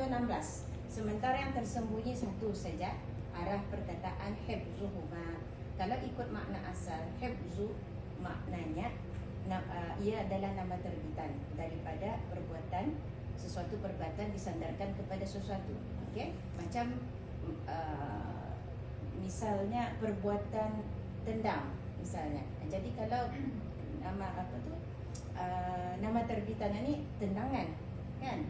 atau 16. Sementara yang tersembunyi satu saja, arah perkataan hifzuhuma. Kalau ikut makna asal, hifzu maknanya ia adalah nama terbitan daripada perbuatan, sesuatu perbuatan disandarkan kepada sesuatu. Okey, macam misalnya perbuatan dendam misalnya. Jadi kalau nama apa tu, nama terbitan ni tendangan kan.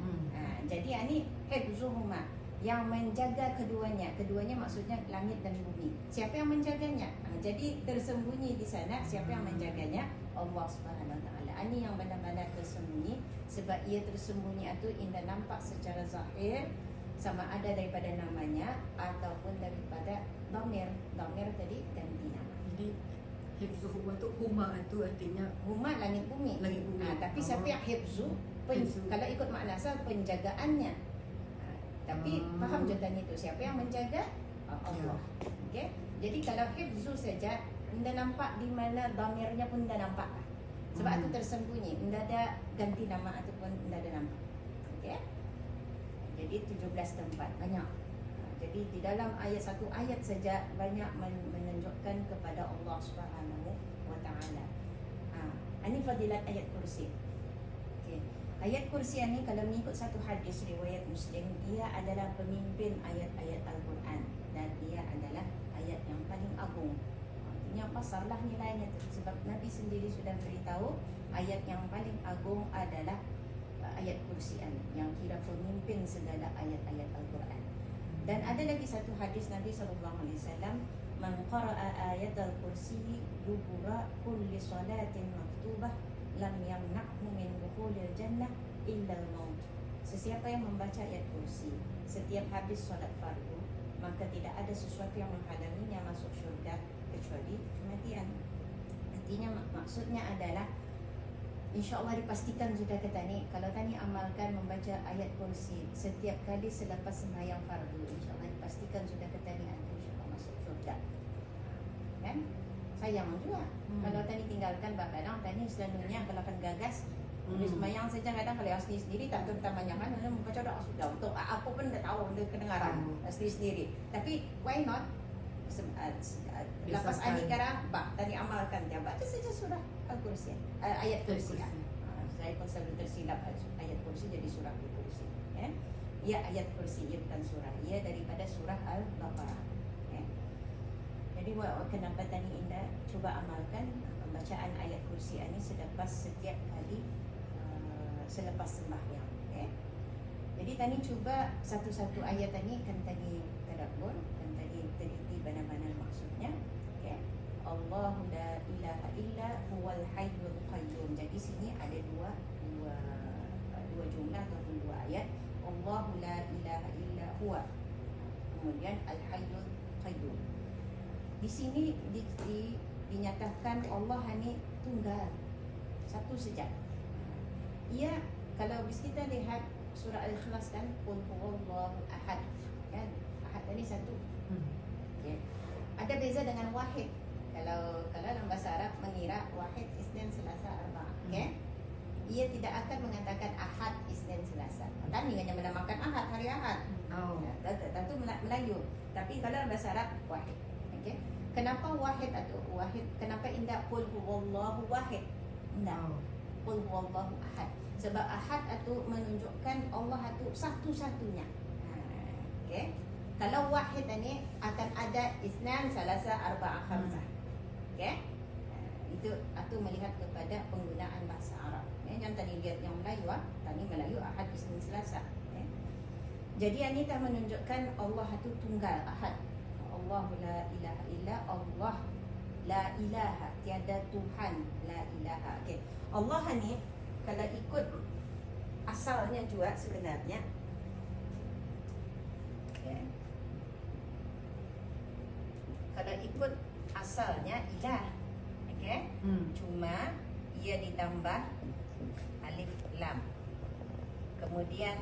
Jadi ini hifzuhuma, yang menjaga keduanya. Keduanya maksudnya langit dan bumi. Siapa yang menjaganya? Jadi tersembunyi di sana, siapa yang menjaganya? Allah Subhanahu Wa Taala. Ini yang benar-benar tersembunyi, sebab ia tersembunyi itu indah nampak secara zahir, sama ada daripada namanya ataupun daripada dhamir. Dhamir tadi ganti nama. Jadi hifzuhuma tu, huma itu artinya huma langit bumi. Langit bumi. Tapi siapa yang hifzu? Kalau ikut makna asal, penjagaannya. Tapi faham je tadi tu, siapa yang menjaga? Allah. Okey. Jadi kalau hifzu saja, anda nampak di mana dhamirnya pun anda nampak. Sebab itu tersembunyi, anda ada ganti nama ataupun anda ada nampak. Okey. Jadi 17 tempat, banyak. Jadi di dalam ayat satu ayat saja banyak menunjukkan kepada Allah Subhanahu Wa Taala. Ini fadilat ayat kursi. Okey. Ayat kursi ini kalau mengikut satu hadis riwayat Muslim, ia adalah pemimpin ayat-ayat Al-Quran dan ia adalah ayat yang paling agung. Artinya besarlah nilainya tu, sebab Nabi sendiri sudah beritahu ayat yang paling agung adalah ayat kursi ini, yang kira pemimpin segala ayat-ayat Al-Quran. Dan ada lagi satu hadis Nabi SAW, man qara'a ayat al-kursi dubura kulli salatin maktubah lam yamna'hu min dukhulil jannah illa al-maut. Sesiapa yang membaca ayat kursi setiap habis solat fardu, maka tidak ada sesuatu yang menghalanginya masuk syurga kecuali kematian. Artinya maksudnya adalah insya-Allah dipastikan sudah kata ni, kalau tani amalkan membaca ayat kursi setiap kali selepas sembahyang fardu, insya-Allah dipastikan sudah kata ni insya-Allah masuk syurga. Kan? Sayang juga kalau tadi tinggalkan, kadang tadi selalunya kalau akan gagas sembahyang saja, kadang kalau asli sendiri tak tahu kita banyakan, muka dah sudah untuk apa pun dah tahu, dah kedengaran asli sendiri. Tapi why not lepas anikara tadi amalkan dia, baca saja surah Al-Kursi, ayat kursi. Saya pun selalu tersilap ayat kursi jadi surah Al-Kursi. Ya, ayat kursi, ia bukan surah, ia daripada surah Al-Baqarah. Jadi kenapa tadi Indah cuba amalkan pembacaan ayat kursi ini setiap kali selepas sembahyang. Jadi tadi cuba satu-satu ayat tadi kan tadi tadabbur, kan tadi teliti benar-benar maksudnya. Allahu la ilaha illa huwal hayyul qayyum. Jadi sini ada dua jumlah ataupun dua ayat. Allahu la ilaha illa huwa, kemudian al hayyul qayyum. Di sini dinyatakan Allah ini tunggal, satu saja. Ia kalau kita lihat surah Al-Ikhlas kan, qul huwallahu ahad, kan? Ahad tadi satu. Ada beza dengan wahid. Kalau dalam bahasa Arab mengira wahid, isnin, selasa, arba'. Ia tidak akan mengatakan ahad, isnin, selasa. Tadi hanya menamakan ahad, hari ahad. Tentu Melayu. Tapi kalau dalam bahasa Arab wahid. Kenapa wahid atau wahid? Kenapa indah qul huwallahu wahid? Indah qul huwallahu ahad. Sebab ahad itu menunjukkan Allah itu satu-satunya. Kalau wahid ini akan ada isnan, salasa, arba'a, khamsah. Itu melihat kepada penggunaan bahasa Arab. Jangan tadi lihat yang Melayu, tadi Melayu ahad, isnin, selasa. Jadi ini tak menunjukkan Allah itu tunggal, ahad. Allah la ilaha illa Allah, la ilaha, tiada Tuhan, la ilaha. Allah ni kalau ikut asalnya juga sebenarnya kalau ikut asalnya ilah, cuma ia ditambah alif lam, kemudian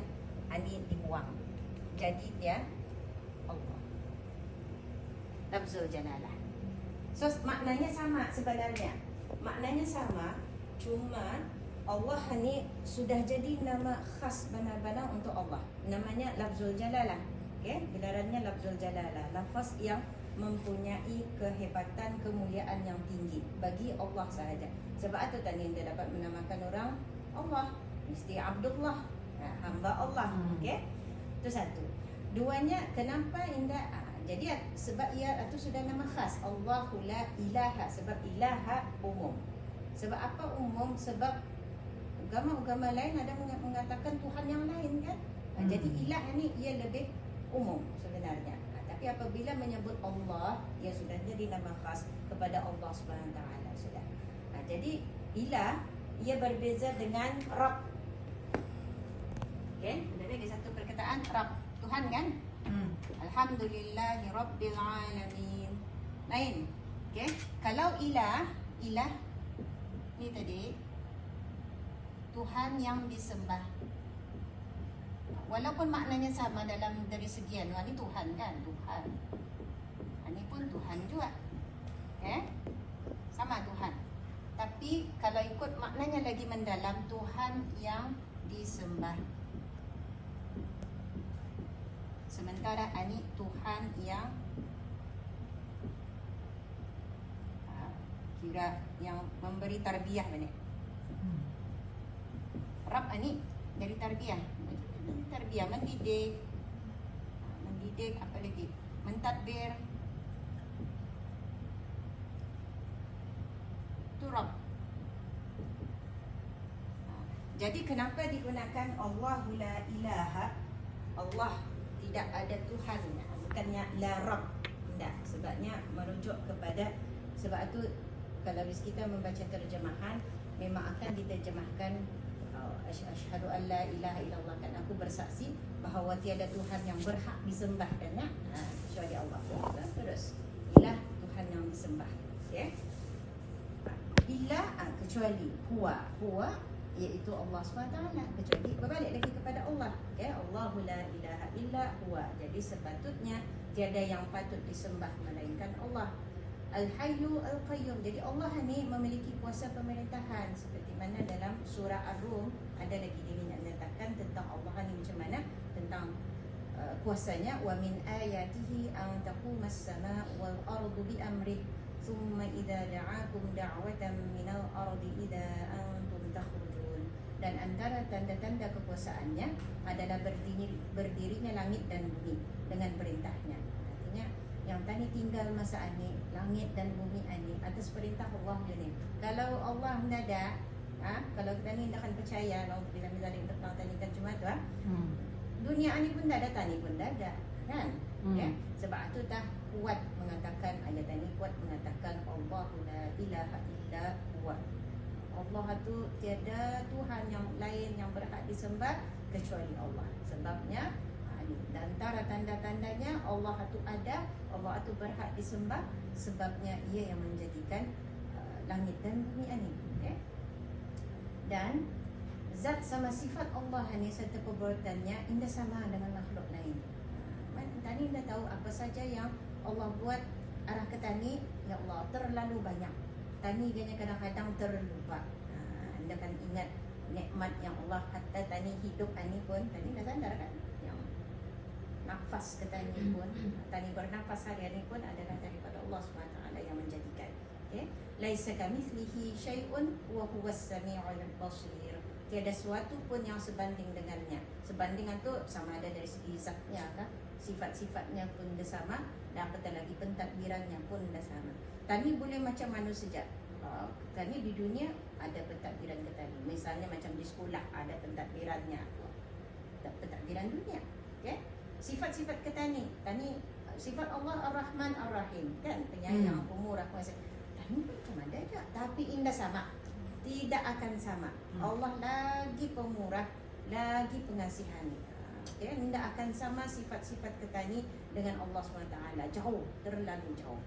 ani dibuang, jadi dia Allah, lafzul jalalah. So maknanya sama sebenarnya, maknanya sama, cuma Allah ni sudah jadi nama khas benar-benar untuk Allah. Namanya lafzul jalalah. Okey, gelarannya lafzul jalalah. Lafaz yang mempunyai kehebatan, kemuliaan yang tinggi bagi Allah sahaja. Sebab itu tadi dia dapat menamakan orang Allah, mesti Abdullah, hamba Allah. Okey. Itu satu. Duanya, kenapa indah? Jadi sebab ia itu sudah nama khas. Allahu la ilaha, sebab ilaha umum. Sebab apa umum? Sebab agama-agama lain ada mengatakan Tuhan yang lain kan. Jadi ilah ni ia lebih umum sebenarnya. Tapi apabila menyebut Allah, ia sudah jadi nama khas kepada Allah Subhanahu Taala sudah. Jadi ilah ia berbeza dengan Rabb. Okey, ada satu perkataan Rabb, Tuhan kan? Alhamdulillahi Rabbil Alamin. Lain. Okey, kalau ilah ni tadi Tuhan yang disembah. Walaupun maknanya sama dalam dari segian, ini Tuhan kan, Tuhan. Ini pun Tuhan juga. Sama Tuhan. Tapi kalau ikut maknanya lagi mendalam, Tuhan yang disembah. Sementara ini Tuhan yang kira yang memberi tarbiyah benar. Rabb ni dari tarbiyah. Tarbiyah mendidik, apa lagi? Mentadbir. Itu Rabb. Jadi kenapa digunakan Allahu la ilaha? Allah tidak ada Tuhan, bukannya la Rabb. Tidak, sebabnya merujuk kepada, sebab itu kalau kita membaca terjemahan memang akan diterjemahkan asyhadu an la ilaha illallah, kan aku bersaksi bahawa tiada Tuhan yang berhak disembah dan kecuali Allah. Terus ilah Tuhan yang disembah, ilah kecuali huwa iaitu Allah SWT, kecuali berbalik lagi kepada Allah. Allahu la ilaha illa huwa. Jadi sepatutnya tiada yang patut disembah melainkan Allah. Al-Hayyu Al-Qayyum. Jadi Allah ni memiliki kuasa pemerintahan, seperti mana dalam surah Ar-Rum ada lagi dinyatakan tentang Allah ni macam mana, tentang kuasanya. Wa min ayatihi an taqumas sama wal ardu bi amrih thumma idza da'akum da'watan minal ardi idza antum takhrujun. Dan antara tanda-tanda kekuasaannya adalah berdirinya langit dan bumi dengan perintahnya. Artinya yang tadi tinggal masa ini, langit dan bumi ini atas perintah Allah ni. Kalau Allah tidak ada, kalau kita ni tidak akan percaya, kalau bila misalnya tentang tanikan cuma tu, dunia ini pun tidak ada, tani pun tidak ada, kan? Sebab itu dah kuat mengatakan, ayat ini kuat mengatakan Allahu la ilaha illa huwa. Allah itu tiada Tuhan yang lain yang berhak disembah kecuali Allah. Sebabnya dan antara tanda-tandanya Allah itu ada, Allah itu berhak disembah, sebabnya ia yang menjadikan langit dan bumi ini. Dan zat sama sifat Allah ini serta perbuatannya indah sama dengan makhluk lain. Tani dah tahu apa saja yang Allah buat arah ke tani, ya Allah terlalu banyak. Tani dia kadang-kadang terlupa. Anda kan ingat nikmat yang Allah kata tani hidup ini pun, tani dah sadar kan? Nafas ke tani pun, tani bernafas hari ini pun adalah daripada Allah SWT yang menjadikan. Laisa kamitslihi syai'un wa huwas samiul basir. Tiada sesuatu pun yang sebanding dengannya. Sebandingan tu sama ada dari segi zatnya kah? Sifat-sifatnya pun dah sama, dan apatah lagi pentadbirannya pun dah sama. Tani boleh macam mana saja. Tani di dunia ada pentadbiran ke tani. Misalnya macam di sekolah ada pentadbirannya. Pentadbiran dunia. Sifat-sifat ke tani, sifat Allah Ar-Rahman Ar-Rahim, kan, penyayang, pemurah, kuasa. Tani cuma ada je, tapi indah sama. Tidak akan sama. Allah lagi pemurah, lagi pengasihan. Tidak akan sama sifat-sifat ke tani dengan Allah SWT. Jauh, terlalu jauh.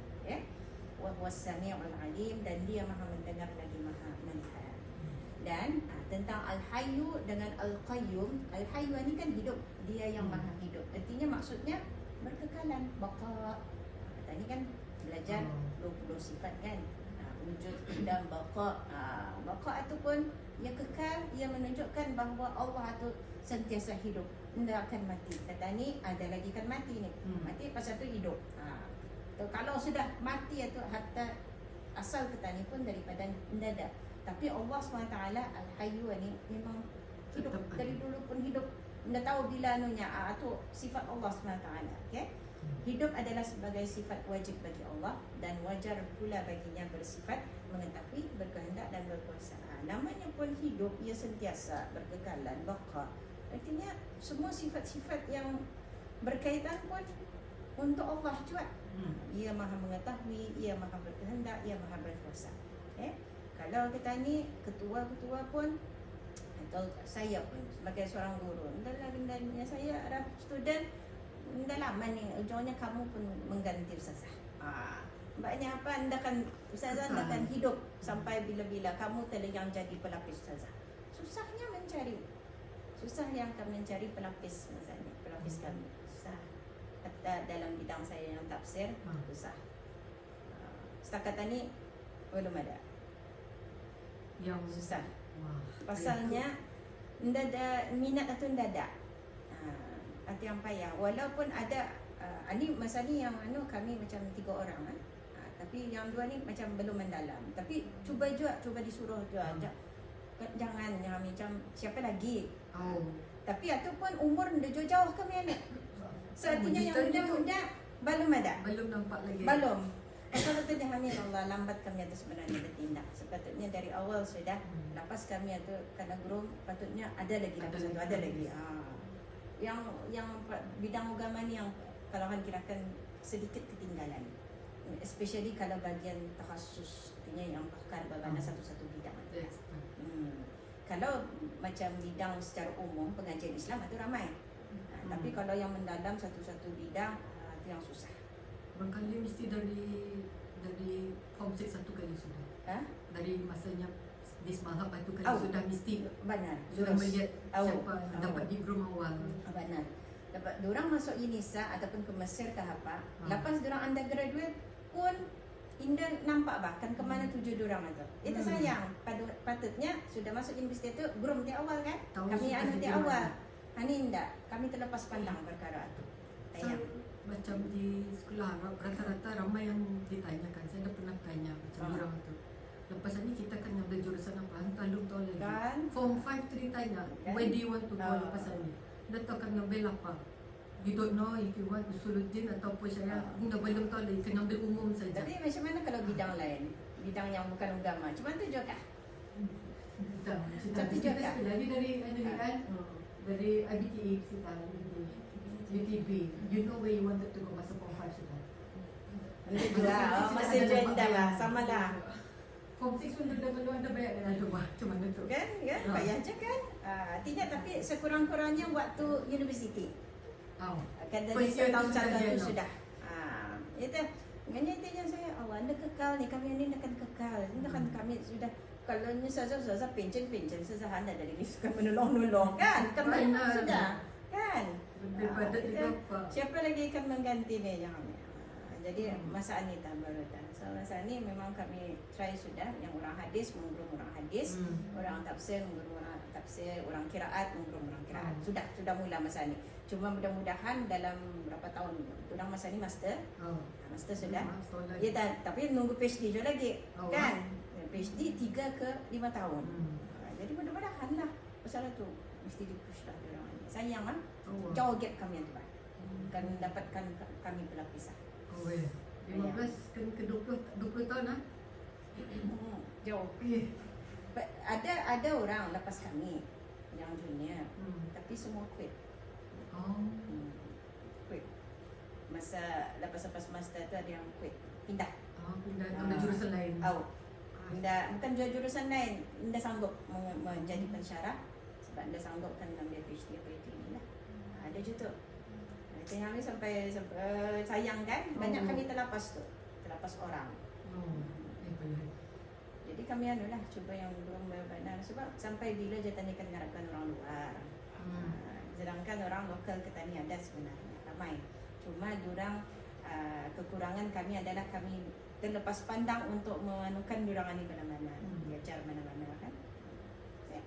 Wa huwas samiul alim, dan dia maha mendengar lagi maha melihat. Dan tentang Al-Hayyu dengan Al-Qayyum, Al-Hayyu ini kan hidup, dia yang maha hidup. Artinya maksudnya berkekalan, baqa. Tadi kan belajar 20 sifat kan. wujud dan baqa. Baqa itu pun ia kekal, ia menunjukkan bahawa Allah itu sentiasa hidup, tidak akan mati. Kata ni ada lagi kan mati ni. Mati pasal tu hidup. Kalau sudah mati itu hatta asal kata ni pun daripada tidak ada. Tapi Allah SWT Al-Hayyu ni memang hidup dari dulu pun hidup. Tidak tahu bila anunya. Itu sifat Allah SWT. Okay? Hidup adalah sebagai sifat wajib bagi Allah dan wajar pula baginya bersifat mengetahui, berkehendak dan berkuasa. Namanya pun hidup, ia sentiasa berkekalan, baqa. Artinya semua sifat-sifat yang berkaitan pun untuk Allah juga. Ia maha mengetahui, ia maha berkehendak, ia maha berkuasa. Kalau kita ni ketua-ketua pun atau saya pun sebagai seorang guru, hendaknya saya ada student, dah lama ni ujungnya kamu pun mengganti ustazah. Mbaknya apa, ustazah akan hidup sampai bila-bila, kamu yang jadi pelapis ustazah. Susahnya mencari, susah yang akan mencari pelapis misalnya, pelapis kami susah. Dalam bidang saya yang tafsir susah. Setakat ni belum ada yang susah. Pasalnya tidak ada minat atau tidak ada. Itu yang payah. Walaupun ada ni masa ni yang kami macam 3 orang tapi yang 2 ni macam belum mendalam. Tapi cuba disuruh juga. Jangan yang macam siapa lagi. Tapi itu pun umur dah jauh kami anak. Seartinya yang muda-muda belum ada. Belum nampak lagi. Belum. Kalau tu kami Allah lambat kami itu sebenarnya bertindak. Sepatutnya dari awal sudah lepas kami itu karena guru patutnya ada lagi lepas itu ada lagi. Yang bidang agama ni yang kalau kan kirakan sedikit ketinggalan. Especially kalau bagian takhasus, artinya yang pakar berada satu-satu bidang. Kalau macam bidang secara umum pengajian Islam itu ramai. Tapi kalau yang mendalam satu-satu bidang itu yang susah. Barangkali mesti dari form 6 satu kali sudah. Dari masanya Dismahab itu kali sudah mesti benar. Sudah melihat siapa dapat diploma awal. Benar. Dapat diorang masuk UNISA ataupun ke Mesir ke apa. Lepas diorang undergraduate pun Indah nampak bahkan ke mana tuju diorang itu. Itu sayang. Patutnya sudah masuk universiti itu belum di awal kan? Kami di awal. Ini tidak. Kami terlepas pandang perkara itu. Sayang. Macam di sekolah Arab rata-rata ramai yang ditanyakan. Saya dah pernah tanya macam diorang itu. Lepas ni kita akan ambil jurusan apa? Entah belum tahu lagi. Form 5 tu ditanya, where do you want to go lepas ni? Dah tahu akan ambil apa? You don't know if you want usuluddin ataupun syariah. Dah belum tahu lagi, kena ambil umum saja. Tapi macam mana kalau bidang lain? Bidang yang bukan agama. Macam mana tu juga? Tapi kita lagi dari kan? Dari IBTE kita, UTB. You know where you wanted to go masa form 5 sudah. Masih jenda lah, sama lah. Form 6 pun dah ada banyak dengan rumah. Macam mana tu? Kan? Payah je kan? Tidak, tapi sekurang-kurangnya waktu universiti. Kan dari setahun itu sudah. Itu. Maknanya intinya saya, anda kekal ni, kami ni akan kekal. Ini akan kami sudah, kalau ni saja pencen, saja anda dari ni suka menolong-nolong kan? Kami sudah. Kan? Siapa lagi akan mengganti ni yang jadi masa ni baru tak. So masa ni memang kami try sudah yang orang hadis mengguru orang hadis, orang tafsir mengguru orang tafsir, orang qiraat mengguru orang qiraat. Sudah mula masa ni. Cuma mudah-mudahan dalam berapa tahun orang masa ni master. Master sudah. Ya tapi nunggu PhD je lagi. Kan? PhD 3 ke 5 tahun. Jadi mudah-mudahan lah pasal tu mesti di-push lah orang ni. Sayang lah. Jauh gap kami yang tu. Kan dapatkan kami pelapisan. 15 ke 20 tahun lah. Jauh. Ada orang lepas kami yang junior, tapi semua quit. Quit. Masa lepas master tu ada yang quit, pindah. Pindah ke jurusan lain. Pindah, bukan jurusan lain. Tidak sanggup menjadi pensyarah sebab tidak sanggup kan ambil PhD apa itu inilah. Ada juga tu. Kami sampai sayang kan, banyak kami terlepas orang. Jadi kami cuba yang belum benar sebab sampai bila je tani akan mengharapkan orang luar. Sedangkan orang lokal kita ni ada sebenarnya ramai. Cuma diorang kekurangan kami adalah kami terlepas pandang untuk menganukan diorang ni mana-mana, diajar mana-mana kan. Okay.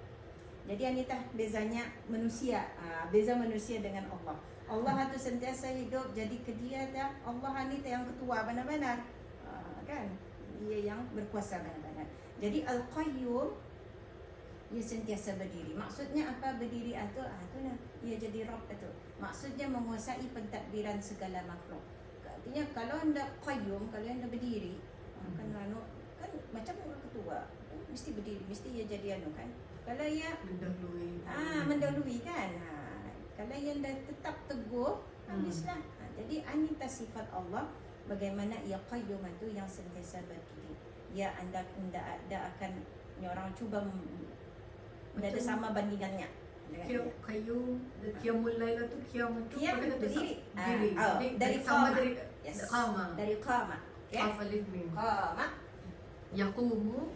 Jadi Anita, bezanya manusia, beza manusia dengan Allah. Allah itu sentiasa hidup, jadi dia dah Allah ni yang ketua benar-benar, kan? Dia yang berkuasa benar-benar. Jadi Al-Qayyum, dia sentiasa berdiri. Maksudnya apa berdiri itu? Itu nah, dia jadi Rabb itu. Maksudnya menguasai pentadbiran segala makhluk. Artinya kalau anda qayyum, kalau anda berdiri, kan macam orang ketua, mesti berdiri, mesti dia jadi kan. Kalau ia mendahului kan. Kalau ia dah tetap teguh, habislah. Jadi anita sifat Allah, bagaimana ia qayyum itu yang sentiasa berdiri. Ya anda akan ni orang cuba tidak ada sama bandingannya. Qayyum, qiyamul lail tu qiyam berdiri. Dari qama. Yes. Dari qama. Qafalid mim. Qama. Yaqumu.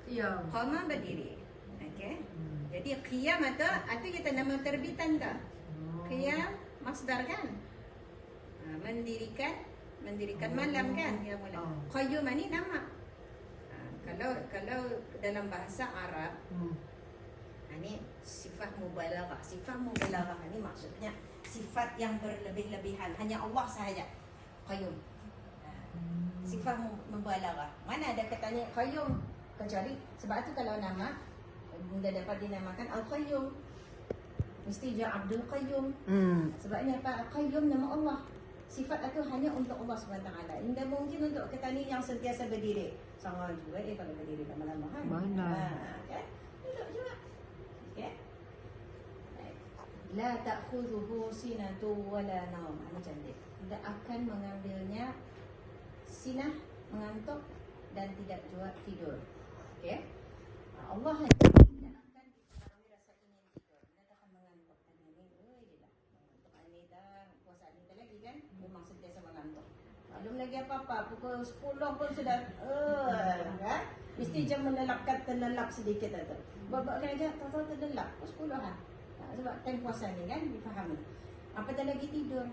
Qiyam. Qama berdiri. Okey. Jadi qiyam itu kita nama terbitan tu. Qiyam masdar kan? Mendirikan malam kan? Ya mula. Qayyum ni nama. Kalau dalam bahasa Arab, ini sifat mubalaghah. Sifat mubalaghah ini maksudnya sifat yang berlebih-lebihan. Hanya Allah sahaja qayyum. Sifat mubalaghah. Mana ada katanya qayyum kecuali sebab itu kalau nama dah dapat dinamakan Al-Qayyum, mesti dia Abdul Qayyum. Sebabnya apa? Al-Qayyum nama Allah. Sifat itu hanya untuk Allah SWT. Tidak mungkin untuk ketani yang sentiasa berdiri. Sama juga kalau berdiri lama-lama kan. Mana? Kan? Duduk juga. Okay. La ta'khudhuhu sinatu wala naum. Ini cantik. Tidak akan mengambilnya sinah, mengantuk, dan tidak juga tidur. Okey. Allah tidak akan dipengaruhi rasa ingin tidur. Tidak akan mengantuk. Ini dia mengantuk ini dah puasa ini lagi kan. Memang sentiasa mengantuk. Belum lagi apa-apa, pukul 10 pun sudah kan? Mesti jam terlelap sedikit tu. Babak kerja tahu terlelap pukul 10-an. Sebab time puasa ni kan difahami. Apatah lagi tidur.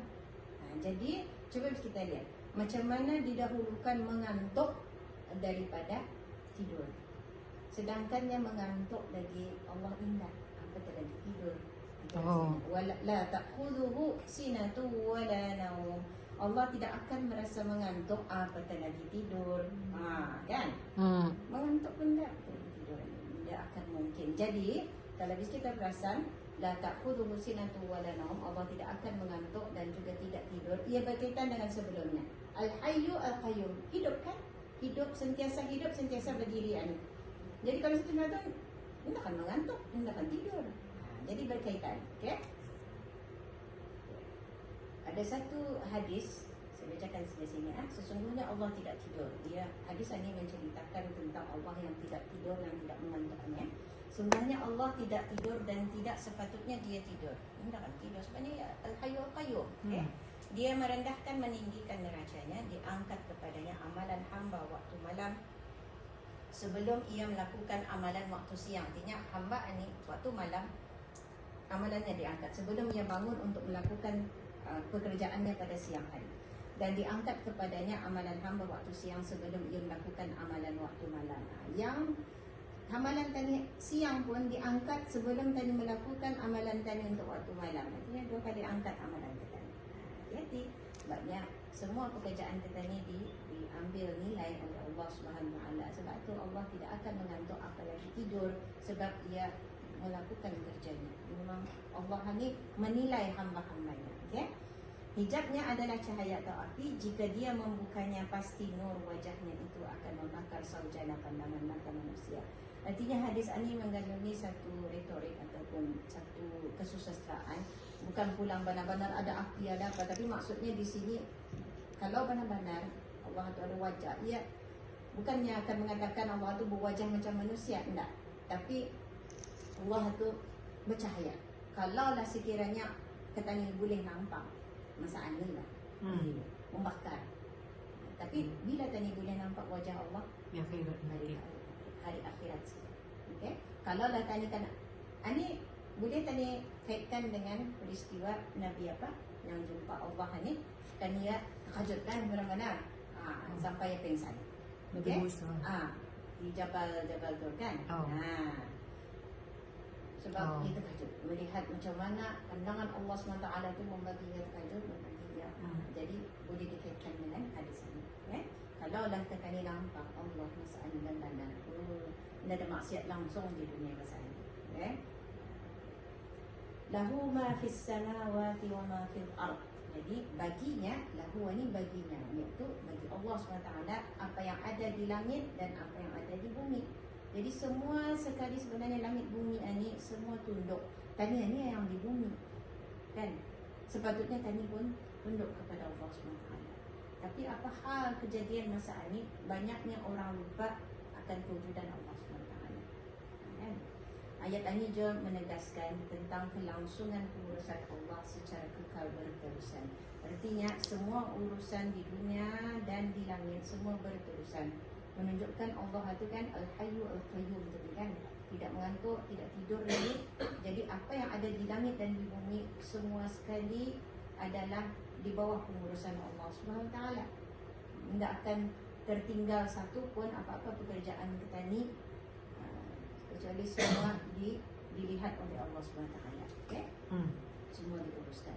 Jadi cuba kita lihat macam mana didahulukan mengantuk daripada tidur. Sedangkan yang mengantuk lagi Allah ingat apatah lagi tidur. La ta'khudhuhu sinatu wala naum. Allah tidak akan merasa mengantuk apatah lagi tidur. Kan? Mengantuk pun tak tidur. Tidak akan mungkin. Jadi, kalau kita perasan, la ta'khudhuhu sinatu wala naum, Allah tidak akan mengantuk dan juga tidak tidur. Ia berkaitan dengan sebelumnya. Al-Hayyu Al-Qayyum. Hidup kan? Hidup, sentiasa berdiri. Jadi kalau situ tu, tidak akan mengantuk, tidak akan tidur. Jadi berkaitan. Okay? Ada satu hadis, saya bacakan sebelah sini. Sesungguhnya Allah tidak tidur. Hadis ini menceritakan tentang Allah yang tidak tidur dan tidak mengantuknya. Sesungguhnya Allah tidak tidur dan tidak sepatutnya dia tidur. Tidak akan tidur. Sebenarnya Al-Hayyu Al-Qayyum. Okay? Dia merendahkan, meninggikan neracanya, diangkat kepadanya amalan hamba waktu malam sebelum ia melakukan amalan waktu siang. Artinya hamba ini waktu malam amalannya diangkat sebelum ia bangun untuk melakukan pekerjaannya pada siang hari, dan diangkat kepadanya amalan hamba waktu siang sebelum ia melakukan amalan waktu malam. Yang amalan tadi siang pun diangkat sebelum tadi melakukan amalan tadi untuk waktu malam. Artinya 2 kali angkat amalan kita. Hati-hati, sebabnya semua pekerjaan kita ni diambil nilai oleh Allah Subhanahu Wa Taala. Sebab tu Allah tidak akan mengantuk apalagi tidur sebab ia melakukan kerjanya. Memang Allah ni menilai hamba-hambanya. Okay? Hijabnya adalah cahaya atau api. Jika dia membukanya, pasti nur wajahnya itu akan membakar saujana pandangan mata manusia. Artinya hadis ini mengandungi satu retorik ataupun satu kesusastraan. Bukan pulang benar-benar ada api, ada apa. Tapi maksudnya di sini, kalau benar-benar Allah itu ada wajah, ia bukannya akan mengatakan Allah itu berwajah macam manusia. Tidak. Tapi Allah itu bercahaya. Kalaulah sekiranya kita ni boleh nampak masa ini lah, membakar. Tapi bila tadi boleh nampak wajah Allah? Ya, hari akhirat. Okay? Kalaulah tadi kan, ini boleh tadi kaitkan dengan peristiwa Nabi apa yang jumpa Allah ni, kan ia terkejut kan benar-benar. sampai pingsan. Nabi Musa. Di Jabal tu kan. Sebab kita terkejut melihat macam mana pandangan Allah SWT itu membagi kita terkejut, membagi dia. Jadi boleh dikaitkan dengan hadis ini. Kalau lah kita ni nampak Allah masalah dan tidak ada maksiat langsung di dunia masa ini. Lahu ma fis samawati wa ma fil ard. Jadi baginya, lahu ni baginya, iaitu bagi Allah SWT apa yang ada di langit dan apa yang ada di bumi. Jadi semua sekali sebenarnya langit bumi ini semua tunduk. Tani ni yang di bumi, kan? Sepatutnya tani pun tunduk kepada Allah SWT. Tapi apa hal kejadian masa ini, banyaknya orang lupa akan kewujudan Allah SWT. Kan? Ayat ini juga menegaskan tentang kelangsungan pengurusan Allah secara kekal berterusan. Artinya semua urusan di dunia dan di langit semua berterusan. Menunjukkan Allah itu kan Al-Hayyu Al-Qayyum itu kan, tidak mengantuk, tidak tidur lagi. Jadi apa yang ada di langit dan di bumi semua sekali adalah di bawah pengurusan Allah Subhanahu Wa Taala. Tidak akan tertinggal satu pun apa-apa pekerjaan kita ni, kecuali semua dilihat oleh Allah Subhanahu Wa Taala. Okey? Semua diuruskan.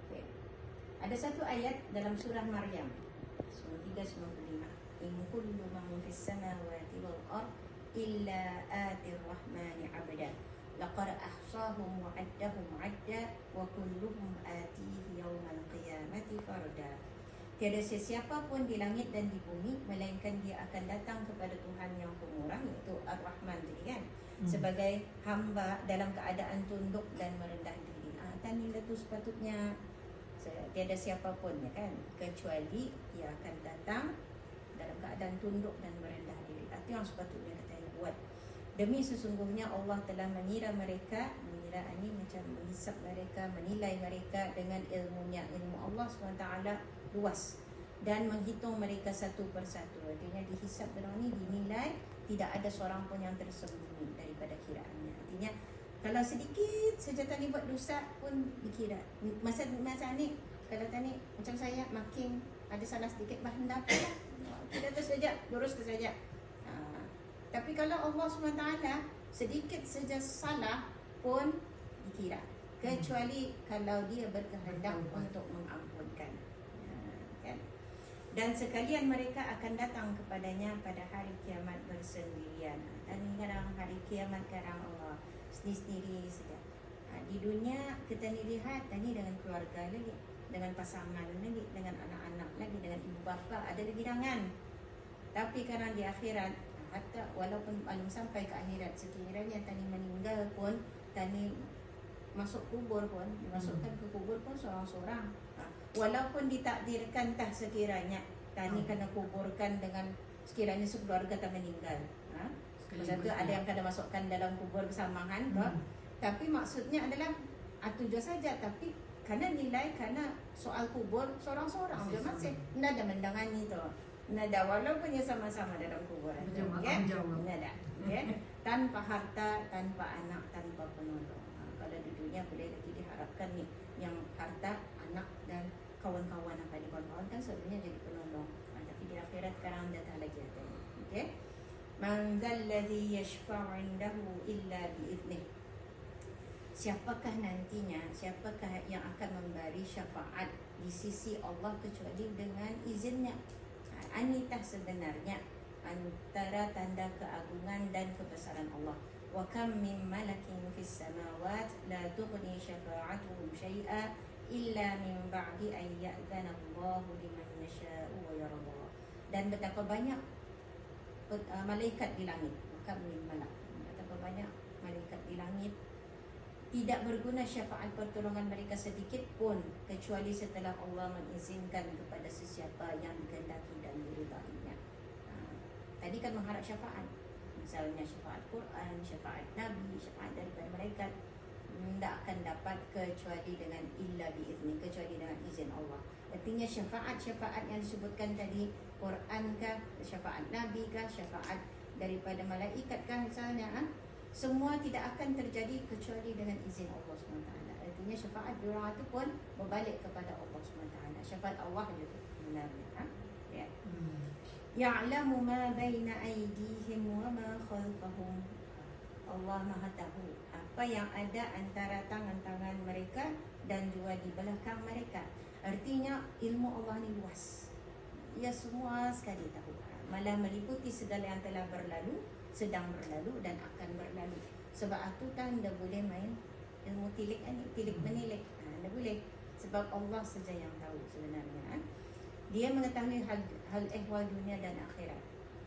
Okey. Ada satu ayat dalam surah Maryam, surah 395. In kullu man fis samawati wal ard illa atir rahmani 'abda. Laqad ahsahum wa 'addahum 'adda wa kulluhum atihi yawmal qiyamati farda. Tiada sesiapa pun di langit dan di bumi melainkan dia akan datang kepada Tuhan yang pemurah, iaitu Ar-Rahman tadi kan, sebagai hamba dalam keadaan tunduk dan merendah diri. Tanilah tu sepatutnya tiada siapa pun ya kan, kecuali dia akan datang dalam keadaan tunduk dan merendah diri. Itu yang sepatutnya kita buat. Demi sesungguhnya Allah telah mengira mereka, mengira ini macam menghisap mereka, menilai mereka dengan ilmunya. Ilmu Allah SWT luas dan menghitung mereka satu persatu. Artinya dihisap orang ni, dinilai, tidak ada seorang pun yang tersembunyi daripada kiraannya. Artinya kalau sedikit saja tani buat dosa pun dikira. Masa ni kalau tani macam saya makin ada salah sedikit bahan dapur lah, kita terus saja, lurus terus saja. Tapi kalau Allah SWT sedikit saja salah pun dikira, kecuali kalau dia berkehendak untuk mengampunkan. Kan? Dan sekalian mereka akan datang kepadanya pada hari kiamat bersendirian. Dan kadang hari kiamat kadang Allah sendiri-sendiri saja. Di dunia kita ni lihat tadi dengan keluarga lagi, dengan pasangan lagi, dengan anak-anak lagi, dengan ibu bapa, ada lagi tangan. Tapi kadang di akhirat, hatta walaupun belum sampai ke akhirat, sekiranya tani meninggal pun, tani masuk kubur pun, dimasukkan ke kubur pun seorang-seorang. Walaupun ditakdirkan tah sekiranya tani kena kuburkan dengan sekiranya sekeluarga tak meninggal. Sebab tu ada yang kena masukkan dalam kubur bersamaan ke. Tapi maksudnya adalah tujuh saja, tapi kerana nilai, kerana soal kubur seorang-seorang dia masih tidak ada mendangani tu. Tidak ada, walaupun dia sama-sama dalam kuburan. Okay? Tidak ada. Okay? Tanpa harta, tanpa anak, tanpa penolong. Kalau di dunia boleh lagi diharapkan ni, yang harta, anak dan kawan-kawan apa ni, kawan-kawan kan sebenarnya jadi penolong. Tapi di akhirat sekarang dah tak lagi ada. Okay? Man dzalladzi yashfa'u 'indahu illa bi'idnih. Siapakah nantinya, siapakah yang akan memberi syafaat di sisi Allah kecuali dengan izinnya. Anitah sebenarnya antara tanda keagungan dan kebesaran Allah. Wa kam min malakin fis samawat la tughni syafa'atuhum syai'a illa min ba'di an ya'zana Allah liman yasha'u wa yarda. Dan betapa banyak malaikat di langit. Kam min malak. Betapa banyak malaikat di langit, tidak berguna syafaat pertolongan mereka sedikit pun kecuali setelah Allah mengizinkan kepada sesiapa yang dikehendaki dan diridainya. Tadi kan mengharap syafaat, misalnya syafaat Quran, syafaat Nabi, syafaat daripada malaikat, tidak akan dapat kecuali dengan illa biizni, kecuali dengan izin Allah. Artinya syafaat-syafaat yang disebutkan tadi, Quran kah, syafaat Nabi kah, syafaat daripada malaikat kah misalnya, semua tidak akan terjadi kecuali dengan izin Allah SWT. Artinya syafaat diorang itu pun berbalik kepada Allah SWT. Syafaat Allah juga sebenarnya. Ya. Ya'lamu ma baina aydihim wa ma khalfahum. Allah Maha tahu apa yang ada antara tangan-tangan mereka dan juga di belakang mereka. Artinya ilmu Allah ni luas. Ia semua sekali tahu. Malah meliputi segala yang telah berlalu, sedang berlalu dan akan berlalu. Sebab itu kan dah boleh main ilmu tilik ni, tilik menilik. Dah boleh. Sebab Allah saja yang tahu sebenarnya. Dia mengetahui hal ehwal dunia dan akhirat.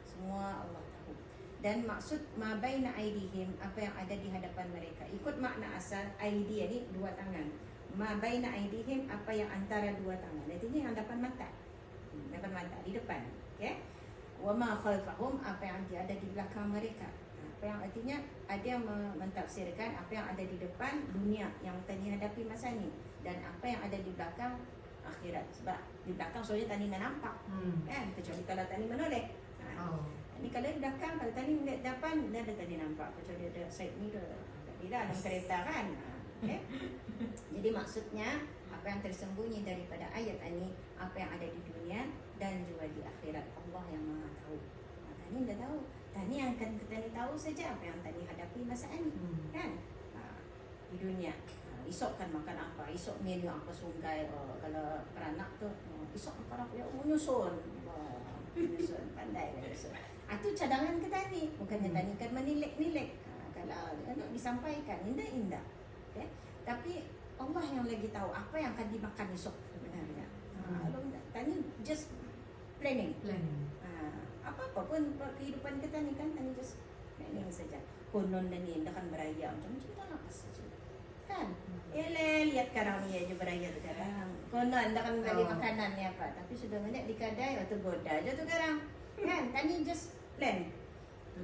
Semua Allah tahu. Dan maksud ma baina aidihim, apa yang ada di hadapan mereka. Ikut makna asal aidi ni dua tangan. Ma baina aidihim, apa yang antara dua tangan. Artinya yang depan mata. Depan mata di depan. Okey. Wa ma khalfahum, apa yang ada di belakang mereka. Apa yang artinya ada yang mentafsirkan apa yang ada di depan dunia yang tadi hadapi masa ni dan apa yang ada di belakang akhirat. Sebab di belakang soalnya tadi nak nampak. Kan? Kecuali kalau tadi menoleh. Ini kalau di belakang, kalau tadi melihat depan, dia ada tadi nampak. Kecuali ada side mirror. Tadi dah dalam kereta kan. Okay? Jadi maksudnya apa yang tersembunyi daripada ayat ini, apa yang ada di dunia dan juga di akhirat, Allah yang Maha tahu. Tani dah tahu. Tani yang akan kita tahu saja apa yang tani hadapi masa ini, kan? Di dunia. Esok kan makan apa? Esok menu apa sungkai? Kalau beranak tu, esok makan apa? Ya, menyusun. Menyusun, pandai menyusun. Itu cadangan kita ni. Bukannya tani kan menilik-nilik. Kalau disampaikan indah-indah. Okay? Tapi Allah yang lagi tahu apa yang akan dimakan esok sebenarnya. Tani just planning. Apa-apa pun kehidupan kita ni kan tani just planning saja. Konon dan ni kan beraya macam-macam tak apa saja. Kan? Lihat sekarang ni aja beraya sekarang. Konon dah kan beli makanan ni apa, tapi sudah banyak di kedai atau goda aja tu sekarang. Kan? Tani just plan.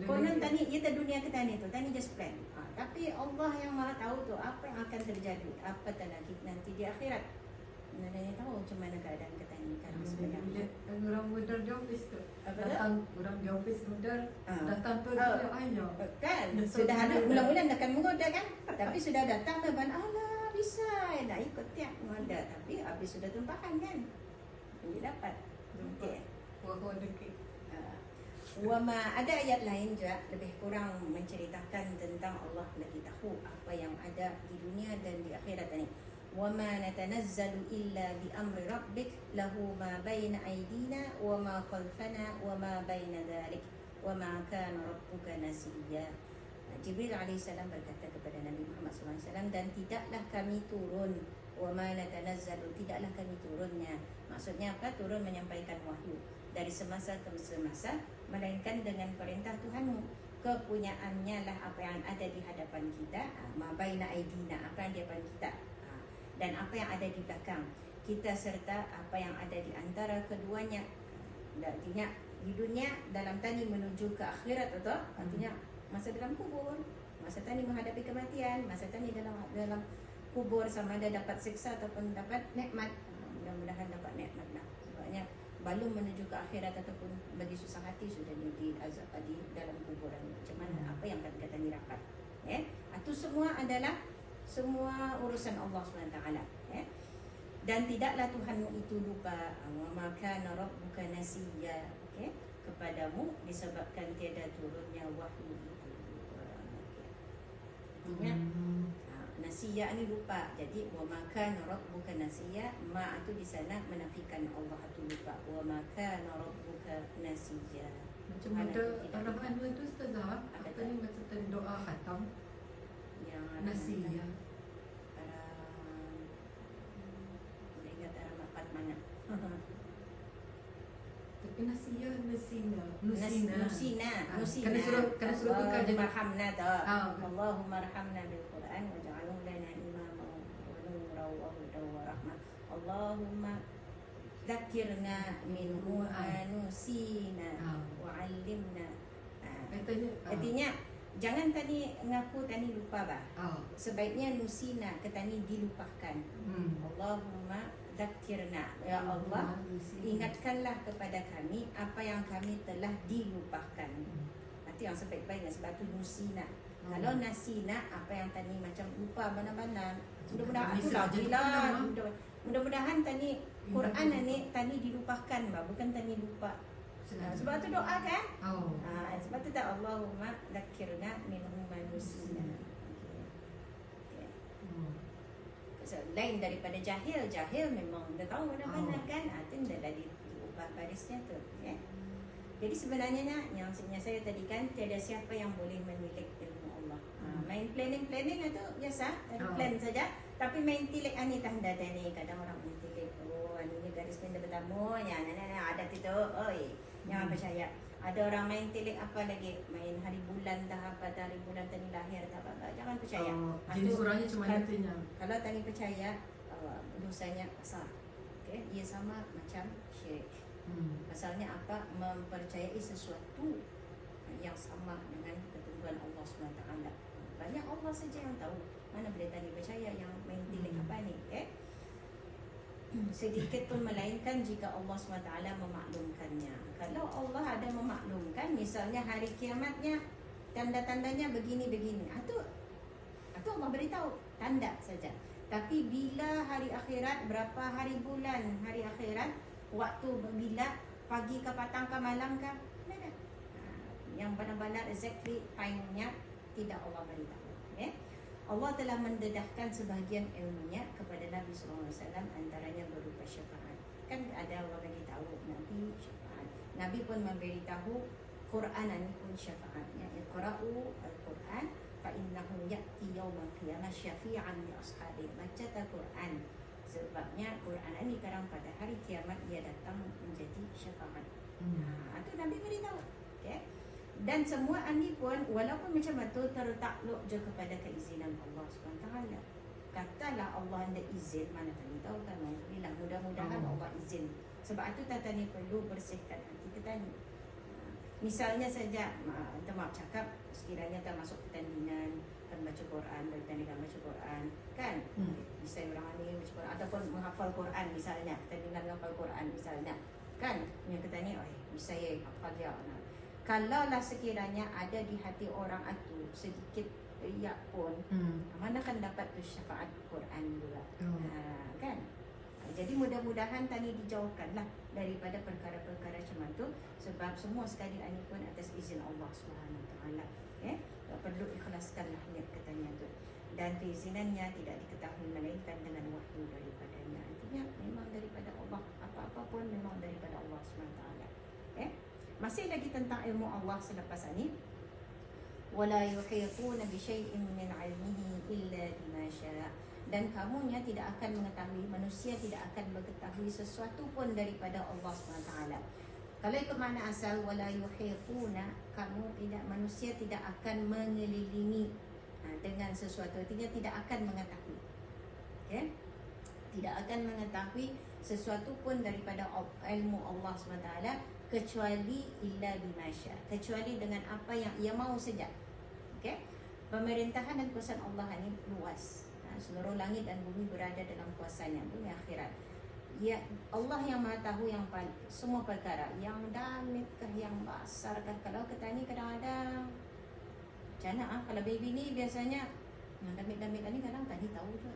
Konon tani kita dunia kita ni tu, tani just plan. Tapi Allah yang Maha tahu tu apa yang akan terjadi, apa nanti di akhirat. Nanya tahu macam mana keadaan kita ni kan sebenarnya. Orang muda di office tu. Datang orang di office muda datang tu dia ayo. Kan? Sudah ada mula-mula akan menggoda kan? Tapi sudah datang dah alah bisa nak ikut tiap menggoda, tapi habis sudah tumpahan kan. Jadi dapat. Okey. Wah dekat. Wama, ada ayat lain juga lebih kurang menceritakan tentang Allah lagi tahu apa yang ada di dunia dan di akhirat ini. Wama natanazzalu illa bi amri rabbik lahu ma baina aydina wa ma khalfana wa ma baina dhalik wa ma kana rabbuka nasiya. Jibril alaihissalam berkata kepada Nabi Muhammad SAW, dan tidaklah kami turun, wa ma natanazzalu, tidaklah kami turunnya. Maksudnya apa? Turun menyampaikan wahyu dari semasa ke semasa, melainkan dengan perintah Tuhanmu. Kepunyaannya lah apa yang ada di hadapan kita, ma baina aidina, apa yang di hadapan kita, dan apa yang ada di belakang kita, serta apa yang ada di antara keduanya. Artinya di dunia dalam tani menuju ke akhirat, atau artinya masa dalam kubur, masa tani menghadapi kematian, masa tani dalam kubur, sama ada dapat siksa ataupun dapat nikmat. Mudah-mudahan dapat nikmat lah. Sebabnya belum menuju ke akhirat ataupun bagi susah hati sudah di azab di dalam kuburan. Macam mana apa yang akan kita dapat? Itu semua adalah semua urusan Allah SWT. Dan tidaklah Tuhanmu itu lupa. Wa ma kana rabbuka nasiya. Kepadamu disebabkan tiada turunnya wahyu itu. Artinya nasiya ni lupa. Jadi wa ma kana rabbuka nasiya, ma itu di sana menafikan Allah itu lupa. Wa ma kana rabbuka nasiya. Macam ada arahan itu ustazah, apa ni macam doa khatam yang nasiya. Boleh ingat arahan empat mana? Tapi nasiya nusina. Kena suruh tukar jadi marhamna ta. Allahumma arhamna bil Quran waj'alhu lana imama wa nura wa hudan wa rahmah. Allahumma dzakirna minhu anusina wa 'allimna. Artinya jangan tadi ngaku tadi lupa bah. Sebaiknya nusina ke tadi dilupakan. Allahumma dzakirna, ya Allah, ingatkanlah kepada kami apa yang kami telah dilupakan. Nanti yang sebaik-baiknya sebab itu nusina. Kalau nasina, apa yang tadi macam lupa benar-benar, mudah-mudahan itu lagi lah. Mudah-mudahan tani Quran ni tani dilupakan, bukan tani lupa. Sebab tu doa kan? Sebab tu tak Allahumma dzakirna minhum manusina. Lain daripada jahil. Jahil memang dah tahu mana-mana kan. Itu dah diubah barisnya tu. Jadi sebenarnya yang saya tadi kan, tiada siapa yang boleh menilik ilmu Allah. Main planning itu biasa, plan saja. Tapi main tilik ani tanda ni kadang orang main tilik. Ini garis benda bertamu, ada itu. Jangan percaya. Ada orang main tilik apa lagi? Main hari bulan dah apa, hari bulan tani lahir dah apa. Jangan percaya. Jenis orangnya cuma intinya. Kalau tani percaya, dosanya besar. Okay? Ia sama macam syirik. Pasalnya apa? Mempercayai sesuatu yang sama dengan ketentuan Allah SWT. Banyak Allah saja yang tahu. Mana boleh tani percaya yang main tilik apa ni? Sedikit pun melainkan jika Allah SWT memaklumkannya. Kalau Allah ada memaklumkan, misalnya hari kiamatnya tanda-tandanya begini-begini, itu Allah beritahu tanda saja. Tapi bila hari akhirat, berapa hari bulan hari akhirat, waktu bila, pagi ke petang ke malam ke, tidak. Yang benar-benar exactly time-nya tidak Allah beritahu. Allah telah mendedahkan sebahagian ilmunya kepada Nabi SAW, antaranya berupa syafaat. Kan ada Allah bagi tahu Nabi syafaat. Nabi pun memberitahu Quran ini pun syafaatnya. Iqra'u al-Quran fa innahu ya'ti yawmal qiyamah syafi'an li ashabi. Baca Quran. Sebabnya Quran ini kadang pada hari kiamat dia datang menjadi syafaat. Itu Nabi beritahu. Okay? Dan semua ini pun walaupun macam itu tertakluk je kepada keizinan Allah SWT. Katalah Allah anda izin, mana tadi tahu kan? Bila mudah-mudahan Allah izin. Sebab itu tani perlu bersihkan hati kita ni. Misalnya saja, maaf cakap, sekiranya tak masuk pertandingan, kan baca Quran, bertandingan baca Quran, kan? Bisa orang ni baca Quran ataupun menghafal Quran misalnya, pertandingan menghafal Quran misalnya, kan? Yang kita ni, bisa ya hafal dia. Kalaulah sekiranya ada di hati orang itu sedikit riak pun, mana kan dapat tu syafaat Quran juga, kan? Jadi mudah-mudahan tani dijauhkanlah daripada perkara-perkara macam itu, sebab semua sekali ini pun atas izin Allah SWT. Tak perlu ikhlaskanlah niat katanya tu. Dan keizinannya tidak diketahui melainkan dengan wahyu daripadanya. Artinya memang daripada Allah, apa-apa pun memang daripada Allah SWT. Masih lagi tentang ilmu Allah selepas ini. Wala yuhituna bi syai'in min 'ilmihi illa bima syaa. Dan kamunya tidak akan mengetahui, manusia tidak akan mengetahui sesuatu pun daripada Allah SWT. Kalau ikut makna asal wala yuhituna, kamu tidak, manusia tidak akan mengelilingi dengan sesuatu, artinya tidak akan mengetahui. Okay? Tidak akan mengetahui sesuatu pun daripada ilmu Allah SWT kecuali illa bimasya, kecuali dengan apa yang ia mahu saja. Okay? Pemerintahan dan kuasa Allah ini luas. Seluruh langit dan bumi berada dalam kuasanya, bumi akhirat. Ya, Allah yang maha tahu yang semua perkara, yang damitkah, yang besarkah. Kalau kita ni kadang-kadang macam mana kalau baby ni biasanya yang damit-damit ni kadang tadi tahu je.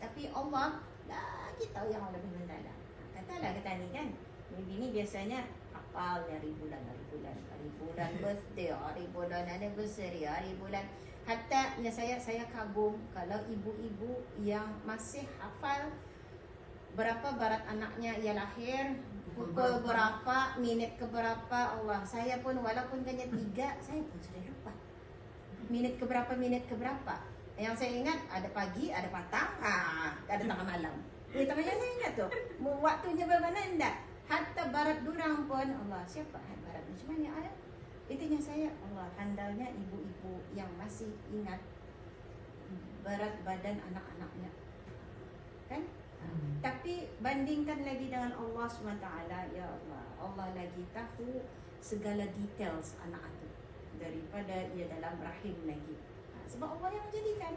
Tapi Allah lagi tahu yang lebih mendalam. Katalah kita ni kan, baby ni biasanya hafal hari bulan birthday, hari bulan anniversary, hari bulan. Hatta ya saya kagum kalau ibu-ibu yang masih hafal berapa barat anaknya ia lahir, pukul berapa, minit ke berapa. Allah, saya pun walaupun hanya 3, saya pun sudah lupa. Minit ke berapa. Yang saya ingat ada pagi, ada petang, ada tengah malam. Tengahnya saya ingat tu. Waktunya bagaimana enggak? Hatta barat durang pun, Allah, siapa barat macam mana ada? Itunya saya, Allah, handalnya ibu-ibu yang masih ingat berat badan anak-anaknya. Kan? Tapi bandingkan lagi dengan Allah SWT, ya Allah, Allah lagi tahu segala details anak itu daripada ia dalam rahim lagi. Sebab Allah yang menjadikan.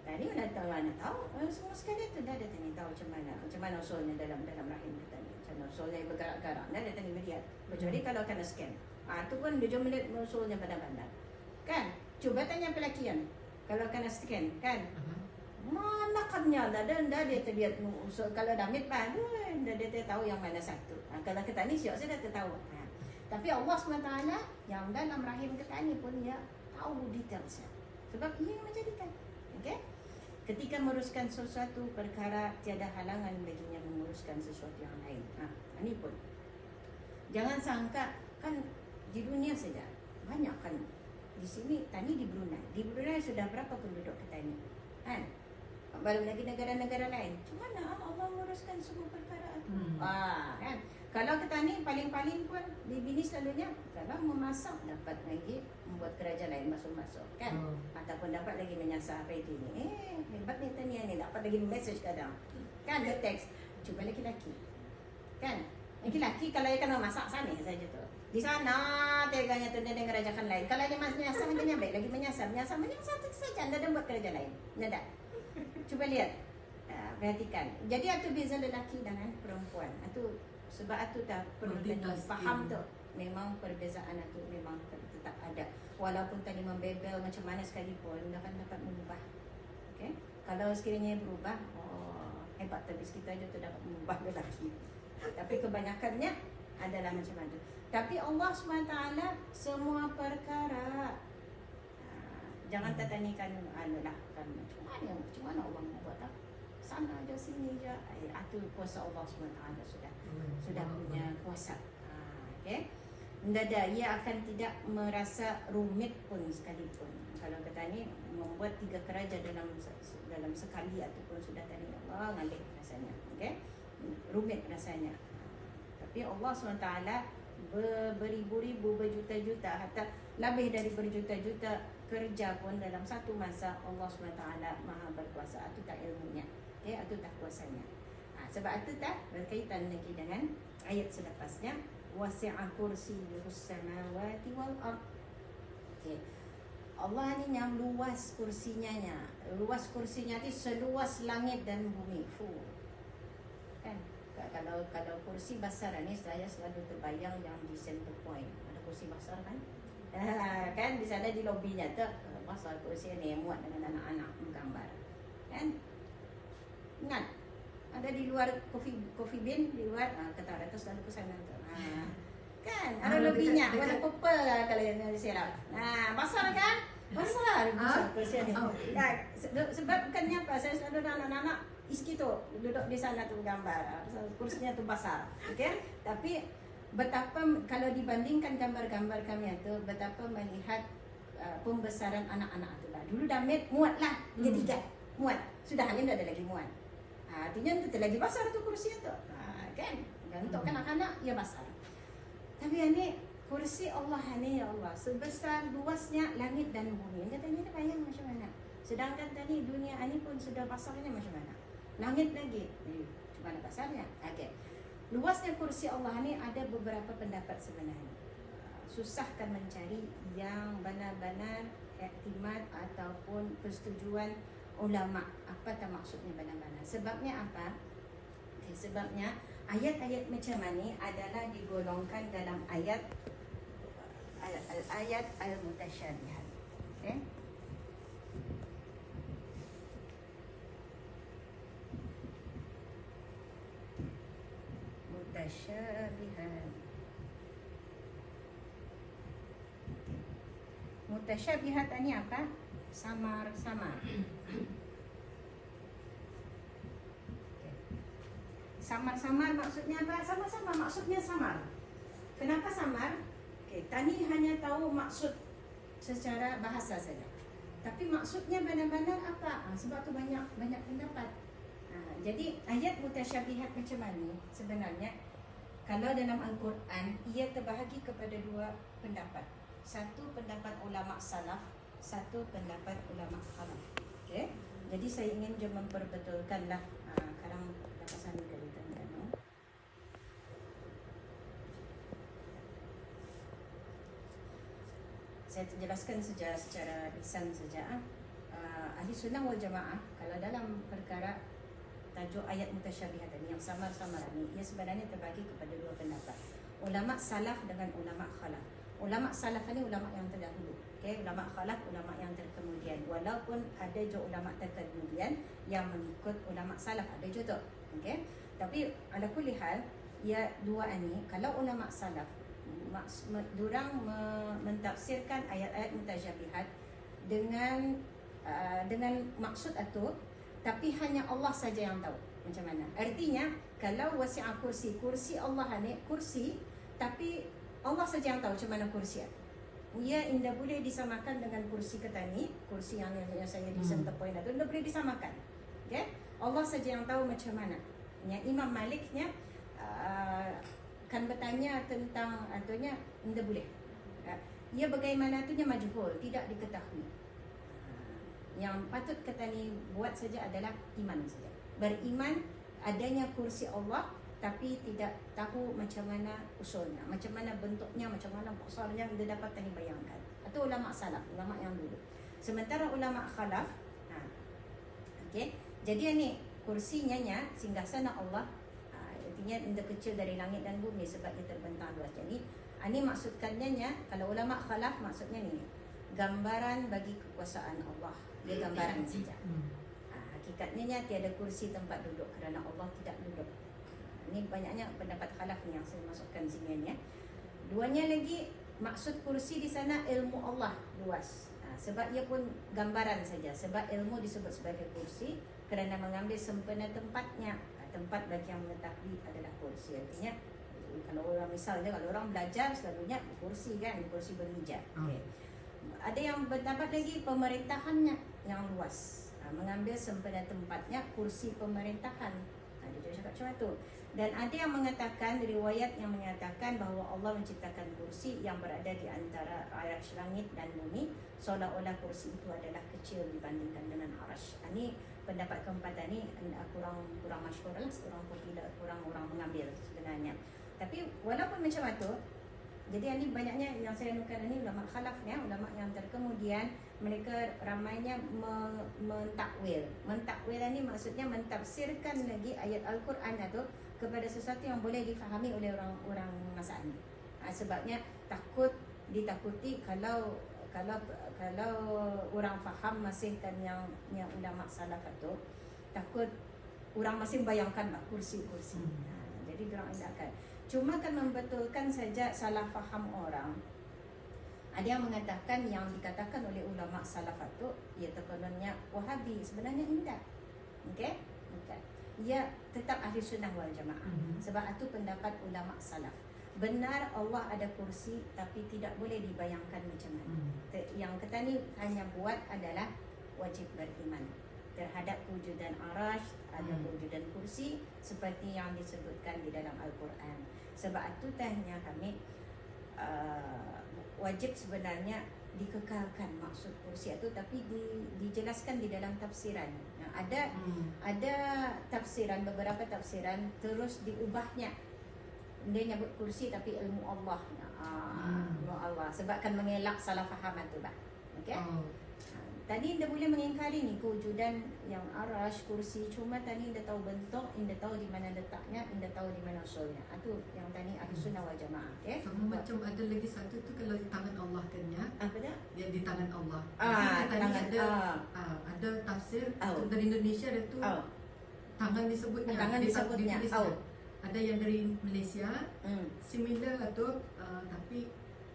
Tadi mana tahu, semua sekali itu dah ada tanya tahu macam mana usulnya dalam rahim kita ni. Macam mana usulnya bergerak-gerak, dah ada tanya melihat. Kecuali kalau kena scan. Itu pun dia melihat usulnya bandar-bandar. Kan? Cuba tanya pelakian. Kalau kena scan, kan? Mana kannya dah dia terlihat kalau damit baru dah dia tahu yang mana satu. Kalau kita ni siap saya dah tahu. Tapi Allah SWT yang dalam rahim kita ni pun dia tahu detailnya. Sebab ia yang menjadikan. Okey? Ketika menguruskan sesuatu perkara tiada halangan baginya menguruskan sesuatu yang lain. Ini pun. Jangan sangka kan di dunia saja banyak kan. Di sini tani di Brunei. Di Brunei sudah berapa penduduk petani? Kan? Belum lagi negara-negara lain. Cuma mana Allah menguruskan semua perkara itu. Kan? Kalau kita ni paling-paling pun di bini selalunya kalau memasak dapat lagi membuat kerja lain masuk-masuk kan. Ataupun dapat lagi menyasar apa itu ni. Hebat ni tania ni dapat lagi message kadang. Kan dia teks. Cuba laki-laki. Kan? Laki-laki kalau dia kan memasak sana saja tu. Di sana teganya tu dia ngerajakan lain. Kalau dia menyasar dia baik lagi menyasar tu saja anda dah buat kerja lain. Nada. Coba lihat. Perhatikan. Jadi itu beza lelaki dengan perempuan. Itu sebab itu dah perlu faham tu. Memang perbezaan itu memang tetap ada. Walaupun tadi membebel macam mana sekalipun, dah akan dapat mengubah. Okay? Kalau sekiranya berubah, hebat habis kita aja tu dapat mengubah lelaki. Tapi kebanyakannya adalah macam mana. Tapi Allah SWT semua perkara jangan tertanyakan adalah kan macam mana Allah membuat tak? Sana aja sini aja. Itu kuasa Allah SWT sudah punya kuasa. Okey. Mendadak ia akan tidak merasa rumit pun sekalipun. Kalau kata ni membuat 3 kerja dalam sekali ataupun sudah tadi Allah ngalih rasanya. Okey. Rumit rasanya. Tapi Allah SWT beribu-ribu berjuta-juta hatta lebih dari berjuta-juta kerja pun dalam satu masa Allah SWT Maha berkuasa. Itu tak ilmunya. Okey, itu tak kuasanya. Sebab itu tak berkaitan lagi dengan ayat selepasnya wasi'a kursiyyuhus samawati wal ard. Okey. Allah ni yang luas kursinya. Luas kursinya itu seluas langit dan bumi. Kan? Kalau kursi besar ni saya selalu terbayang yang di center point. Ada kursi besar kan? Kan di sana di lobinya tu besar kursi ni muat dengan anak-anak menggambar. Kan? Ingat? Ada di luar coffee bean di luar kata orang tu selalu ke sana tu. Kan? Ada lobinya warna purple kalau yang serap. Besar kan? Besar kursi ni. Sebab bukannya apa saya selalu anak-anak iski tu duduk di sana tu gambar. Kursinya tu besar. Okey? Tapi betapa kalau dibandingkan gambar-gambar kami itu betapa melihat pembesaran anak-anak tu lah. Dulu dah muatlah ketiga. Muat. Sudah ni dah ada lagi muat. Artinya itu lagi besar tu kursi tu. Kan? Dan untuk kanak-kanak ya besar. Tapi ini kursi Allah ni ya Allah sebesar luasnya langit dan bumi. Katanya dia bayang macam mana. Sedangkan tadi dunia ini pun sudah besarnya macam mana. Langit lagi. Macam mana besarnya? Okey. Luasnya kursi Allah ni ada beberapa pendapat sebenarnya. Susahkan mencari yang benar-benar iktimad ataupun persetujuan ulama. Apa tak maksudnya benar-benar? Sebabnya apa? Okay, sebabnya ayat-ayat macam ni adalah digolongkan dalam ayat al-mutasyabihat. Okay? Mutasyabihat. Mutasyabihat ni apa? Samar-samar. Samar-samar maksudnya apa? Sama-sama maksudnya samar. Kenapa samar? Okay, tani hanya tahu maksud secara bahasa saja. Tapi maksudnya benar-benar apa? Sebab tu banyak pendapat. Jadi ayat mutasyabihat macam mana sebenarnya? Kalau dalam Al-Quran ia terbahagi kepada 2 pendapat. Satu pendapat ulama salaf, satu pendapat ulama khalaf. Okey. Jadi saya ingin je memperbetulkanlah sekarang lapasan ni kali tuan-tuan. Saya jelaskan secara lisan saja. Ahli sunnah wal jamaah kalau dalam perkara tajuk ayat mutasyabihat ini yang samar-samar ini ia sebenarnya terbagi kepada 2 pendapat. Ulama salaf dengan ulama khalaf. ulama salaf ni ulama yang terdahulu. Okey, ulama khalaf ulama yang terkemudian. Walaupun ada juga ulama terkemudian yang mengikut ulama salaf, ada juga. Okey. Tapi ala kulli hal ya dua ni kalau ulama salaf durang mentafsirkan ayat-ayat mutasyabihat dengan maksud itu, tapi hanya Allah saja yang tahu macam mana. Artinya kalau wasi'a kursi Allah ni kursi, tapi Allah saja yang tahu macam mana kursi. Ia tidak boleh disamakan dengan kursi ketani, kursi yang saya di Center Point itu tidak boleh disamakan. Okay? Allah saja yang tahu macam mana. Ya, Imam Maliknya kan bertanya tentang atunya tidak boleh. Ia bagaimana atunya majhul, tidak diketahui. Yang patut ketani buat saja adalah iman saja. Beriman adanya kursi Allah, tapi tidak tahu macam mana usulnya, macam mana bentuknya, macam mana besarnya, tidak dapat tani bayangkan. Itu ulama salaf, ulama yang dulu. Sementara ulama khalaf, okey. Jadi ni kursinya singgasana Allah, artinya tidak kecil dari langit dan bumi sebab dia terbentang luas. Jadi ini maksudkannya kalau ulama khalaf maksudnya ni gambaran bagi kekuasaan Allah. Dia gambaran saja. Hakikatnya tiada kursi tempat duduk kerana Allah tidak duduk. Ini banyaknya pendapat khalaf ni yang saya masukkan sini ya. Duanya lagi maksud kursi di sana ilmu Allah luas. Sebab ia pun gambaran saja. Sebab ilmu disebut sebagai kursi kerana mengambil sempena tempatnya. Tempat bagi yang mengetahui adalah kursi. Artinya kalau orang misalnya kalau orang belajar selalunya kursi kan, kursi berhijab. Okay. Ada yang berdapat lagi pemerintahannya yang luas. Mengambil sempena tempatnya kursi pemerintahan. Dia juga cakap macam tu. Dan ada yang mengatakan, riwayat yang menyatakan bahawa Allah menciptakan kursi yang berada di antara arasy langit dan bumi, seolah-olah kursi itu adalah kecil dibandingkan dengan arasy. Ini pendapat keempat ni kurang masyhur lah, kurang popular, kurang orang mengambil sebenarnya. Tapi walaupun macam itu, jadi ini banyaknya yang saya nukar ini ulama khalaf ni, ulama yang terkemudian mereka ramainya mentakwil. Mentakwil ni maksudnya mentafsirkan lagi ayat Al-Quran itu kepada sesuatu yang boleh difahami oleh orang masa ini. Sebabnya ditakuti kalau orang faham masih kan yang ulama salaf itu, takut orang masih bayangkanlah kursi-kursi. Jadi orang indahkan. Cuma kan membetulkan saja salah faham orang. Ada yang mengatakan yang dikatakan oleh ulama salaf itu ia kononnya Wahabi, sebenarnya tidak. Okey? Bukan. Ia tetap ahli sunnah wal jamaah. Sebab itu pendapat ulama salaf. Benar Allah ada kursi tapi tidak boleh dibayangkan macam mana. Yang kita ni hanya buat adalah wajib beriman terhadap kewujudan arasy, ada kewujudan kursi seperti yang disebutkan di dalam Al-Quran. Sebab itu tanya kami wajib sebenarnya dikekalkan maksud kursi itu, tapi dijelaskan di dalam tafsiran. Ada tafsiran, beberapa tafsiran terus diubahnya. Dia nyebut kursi tapi ilmu Allah. Ilmu Allah sebab kan mengelak salah faham itu bah. Okey? Tadi dia boleh mengingkari ni kewujudan yang arasy, kursi, cuma tadi dia tahu bentuk, dia tahu di mana letaknya, dia tahu di mana usulnya. Itu yang tadi ahli sunnah wal jamaah. Okey? Sama macam ada lagi satu tu kalau di tangan Allah kan ya. Apa dia? Dia di tangan Allah. Tadi ada tafsir dari Indonesia ada tu tangan disebutnya. Tangan disebutnya. Ada yang dari Malaysia, similar atau tapi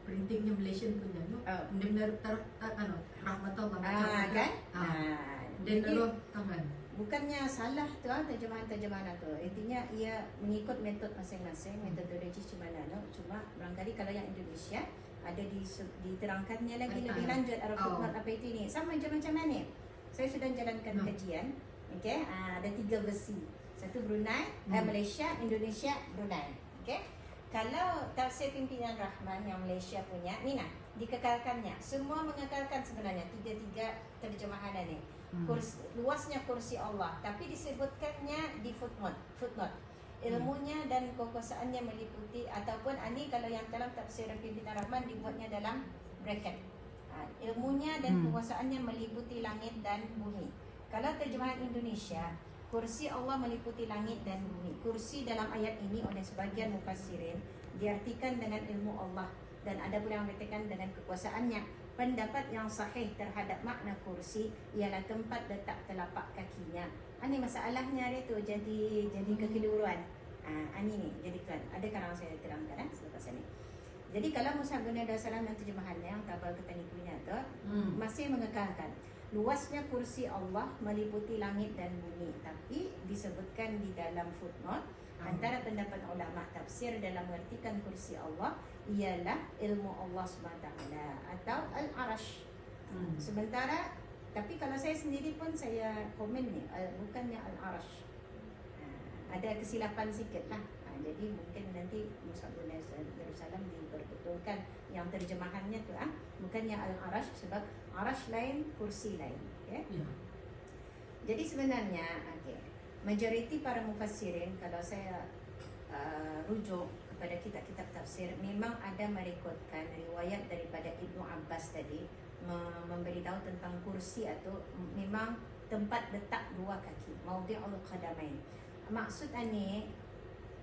printingnya Malaysian punya no. Benar rahmat Allah macam kan? Dan Allah tangan. Bukannya salah tu terjemahan tu. Intinya ia mengikut metod masing-masing, metodologi macam mana no. Cuma barangkali kalau yang Indonesia ada diterangkannya lagi lebih lanjut footnote apa itu ni. Sama macam mana? Saya sudah jalankan kajian. Okey, ada 3 versi. Satu Brunei, Malaysia, Indonesia, Brunei. Okey. Kalau tafsir pimpinan Rahman yang Malaysia punya ni dikekalkannya. Semua mengekalkan sebenarnya tiga terjemahan ni. Luasnya kursi Allah, tapi disebutkannya di footnote. Ilmunya dan kekuasaannya meliputi ataupun ani kalau yang dalam tafsir pimpinan Rahman dibuatnya dalam bracket. Ilmunya dan kekuasaannya meliputi langit dan bumi. Kalau terjemahan Indonesia, kursi Allah meliputi langit dan bumi. Kursi dalam ayat ini oleh sebagian mufassirin diartikan dengan ilmu Allah dan ada pula yang mengatakan dengan kekuasaannya. Pendapat yang sahih terhadap makna kursi ialah tempat letak telapak kakinya. Ini masalahnya dia tu, jadi kekeliruan. Ini ni jadi kan ada kalau saya terangkan selepas ini. Jadi kalau Musa bin Abdullah dan terjemahannya yang tabal ketanikunya tu masih mengekalkan luasnya kursi Allah meliputi langit dan bumi, tapi disebutkan di dalam footnote antara pendapat ulama tafsir dalam mengertikan kursi Allah ialah ilmu Allah SWT atau al-arash. Sementara tapi kalau saya sendiri pun saya komen ni bukannya al-arash. Ada kesilapan sikit lah. Jadi mungkin nanti Musa bin Darussalam diperbetulkan yang terjemahannya tu bukannya al-arash, sebab arash lain, kursi lain. Okay? Ya. Jadi sebenarnya majoriti para mufassirin, kalau saya rujuk kepada kitab-kitab tafsir, memang ada merekodkan riwayat daripada Ibnu Abbas tadi memberitahu tentang kursi atau memang tempat letak dua kaki, maudhi'ul qadamain. Maksud ini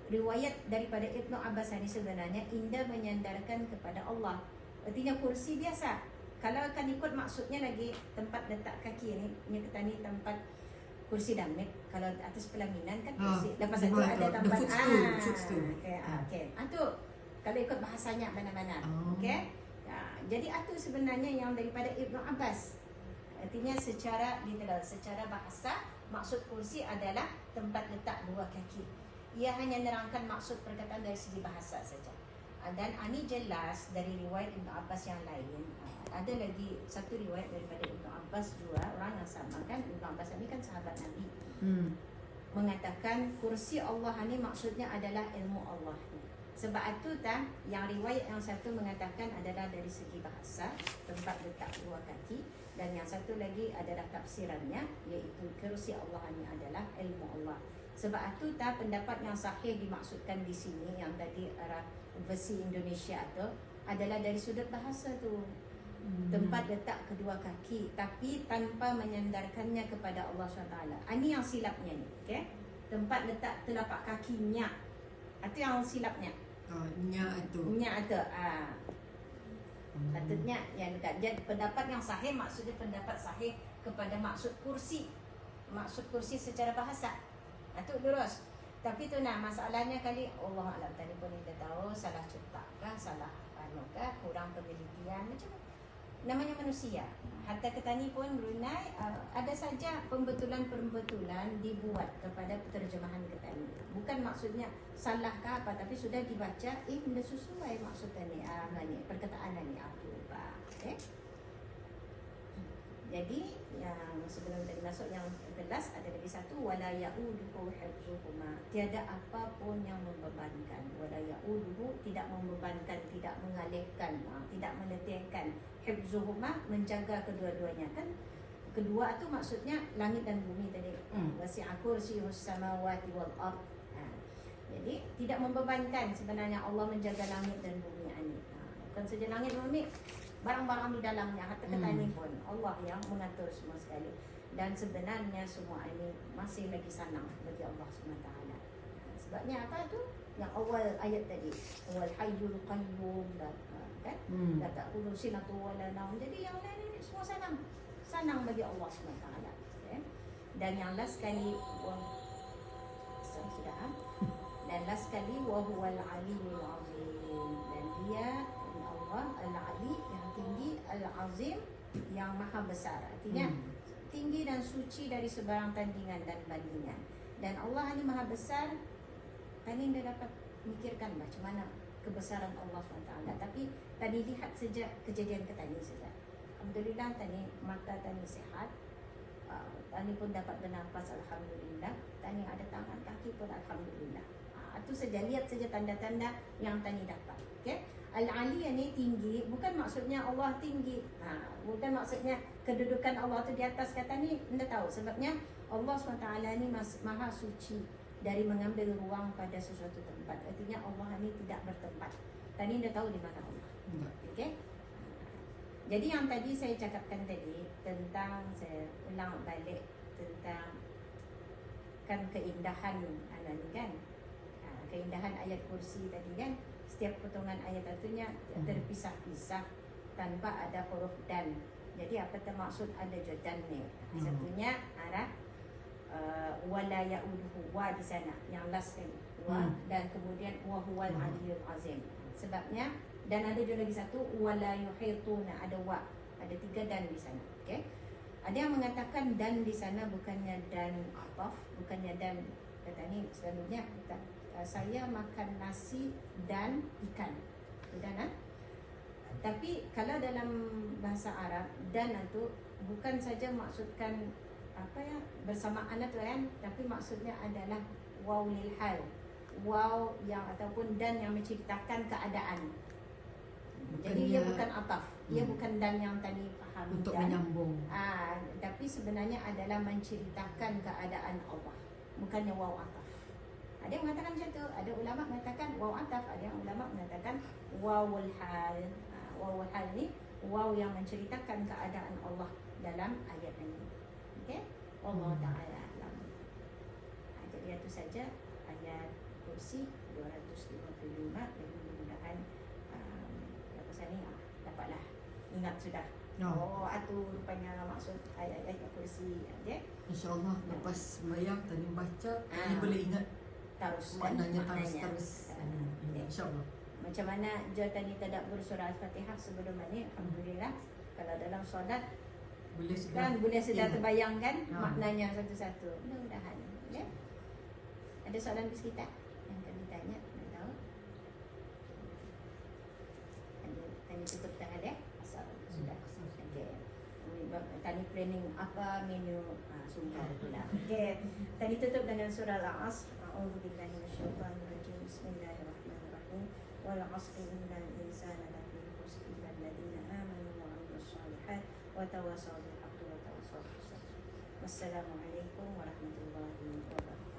riwayat daripada Ibnu Abbas ini sebenarnya indah menyandarkan kepada Allah. Artinya kursi biasa. Kalau akan ikut maksudnya lagi tempat letak kaki ni kata ni tempat kursi damit. Kalau atas pelaminan kan kursi. Lepas itu ada tempat footstool. Okey. Itu kalau ikut bahasanya mana-mana. Okey. Jadi itu sebenarnya yang daripada Ibnu Abbas. Artinya secara literal, secara bahasa maksud kursi adalah tempat letak dua kaki. Ia hanya menerangkan maksud perkataan dari segi bahasa saja. Dan ini jelas dari riwayat Ibnu Abbas yang lain. Ada lagi satu riwayat daripada Ibnu Abbas juga, orang yang sama kan. Ibnu Abbas ini kan sahabat Nabi. Mengatakan kursi Allah ini maksudnya adalah ilmu Allah. Sebab itu yang riwayat yang satu mengatakan adalah dari segi bahasa, tempat letak dua kaki, dan yang satu lagi adalah tafsirannya, iaitu kursi Allah ini adalah ilmu Allah. Sebab itu pendapat yang sahih dimaksudkan di sini yang tadi versi Indonesia itu adalah dari sudut bahasa tu. Tempat letak kedua kaki tapi tanpa menyandarkannya kepada Allah SWT. Ini yang silapnya ni, okey? Tempat letak telapak kakinya. Itu yang silapnya. Nya itu. Patutnya yang dekat. Jadi pendapat yang sahih maksudnya pendapat sahih kepada maksud kursi. Maksud kursi secara bahasa. Itu lurus. Tapi tu masalahnya kali Allah Alam tadi pun kita tahu salah cetakkah, salah anukah, kurang penelitian macam namanya manusia. Hatta ketani pun Brunei ada saja pembetulan-pembetulan dibuat kepada terjemahan ketani. Bukan maksudnya salah ke apa, tapi sudah dibaca benda sesuai maksudnya ni perkataan ni apa. Okey. Jadi yang sebelum tadi masuk yang kelas ada lagi satu, wala ya'uduhu hifzuhuma. Tiada apapun yang membebankan. Wala ya'uduhu, tidak membebankan, tidak mengalihkan, tidak meletihkan. Hifzuhuma, menjaga kedua-duanya. Kan kedua tu maksudnya langit dan bumi tadi. Wasi'a kursiyyuhus samawati wal ard. Jadi tidak membebankan sebenarnya Allah menjaga langit dan bumi ini. Bukan saja langit dan bumi, barang-barang di dalamnya, hatta ketani pun Allah yang mengatur semua sekali. Dan sebenarnya semua ini masih lagi sanang bagi Allah SWT. Sebabnya apa tu? Yang awal ayat tadi, wal hayyul qayyum, kan? La ta'khudhuhu sinatun wa la nawm. Jadi yang lain ini semua sanang bagi Allah SWT. Okay? Dan yang last sekali dan last sekali wa huwal aliyyul azim. Dan dia Allah al-ali yang tinggi, al-azim yang maha besar. Artinya tinggi dan suci dari sebarang tandingan dan bandingan. Dan Allah ini maha besar. Tadi anda dapat mikirkan macam mana kebesaran Allah SWT. Tapi tadi lihat saja kejadian ke tadi saja. Alhamdulillah tadi mata tadi sihat. Tadi pun dapat bernafas, alhamdulillah. Tadi ada tangan kaki pun alhamdulillah. Itu saja, lihat saja tanda-tanda yang tadi dapat. Okey. Al-Ali ini tinggi, bukan maksudnya Allah tinggi. Bukan maksudnya kedudukan Allah itu di atas. Kata ni anda tahu sebabnya Allah SWT ni maha suci dari mengambil ruang pada sesuatu tempat. Artinya Allah ni tidak bertempat. Tadi anda tahu di mana Allah. Okey. Jadi yang tadi saya cakapkan tadi tentang, saya ulang balik tentang kan keindahan ni kan. Keindahan ayat kursi tadi kan. setiap potongan ayat itu terpisah-pisah tanpa ada huruf dan. Jadi apa termaksud ada dan ni? Satunya arah wala ya'uduhu wa di sana yang last kali wa, dan kemudian wa huwal aliyyul azim. Sebabnya, dan ada juga lagi satu wala yuhituna, ada wa, ada 3 dan di sana. Okey. Ada yang mengatakan dan di sana bukannya dan ataf, bukannya dan, kata ni selalunya saya makan nasi dan ikan. Dan tapi kalau dalam bahasa Arab dan itu bukan saja maksudkan bersamaan tu kan, tapi maksudnya adalah waw lil hal, waw yang ataupun dan yang menceritakan keadaan. Jadi dia bukan ataf, dia bukan dan yang tadi faham untuk dan, menyambung. tapi sebenarnya adalah menceritakan keadaan Allah, bukannya waw ataf. Ada yang mengatakan macam tu, ada ulama mengatakan waw ataf, ada yang ulama mengatakan wawul hal. Wawul hal ni waw yang menceritakan keadaan Allah dalam ayat ini. Okey? Allah Ta'ala alam. Jadi itu saja ayat kursi 255. Jadi mudah-mudahan lepas ni dapatlah ingat sudah. Itu rupanya maksud ayat-ayat kursi. Okay? InsyaAllah lepas sembahyang tadi baca, tadi boleh ingat terus maknanya terus. InsyaAllah. Macam mana je tadi tadabbur surah Al-Fatihah sebelum ni, alhamdulillah. Kalau dalam solat boleh sudah terbayangkan maknanya satu-satu. Mudah-mudahan ya. Ada soalan di kita yang akan ditanya, nak tahu? Tadi tutup tangan ya. Asal sudah. Okey. Tadi planning apa menu sungguh pula. Okey. Tadi tutup dengan surah Al-Asr. A'udzubillahi minasyaitonir rajim. Bismillahirrahmanirrahim. Wal 'asri innal insana lafi khusr illa alladziina aamanu wa 'amilus shalihaati wa tawassaw bil haqqi wa tawassaw bis sabr. Wassalamualaikum warahmatullahi wabarakatuh.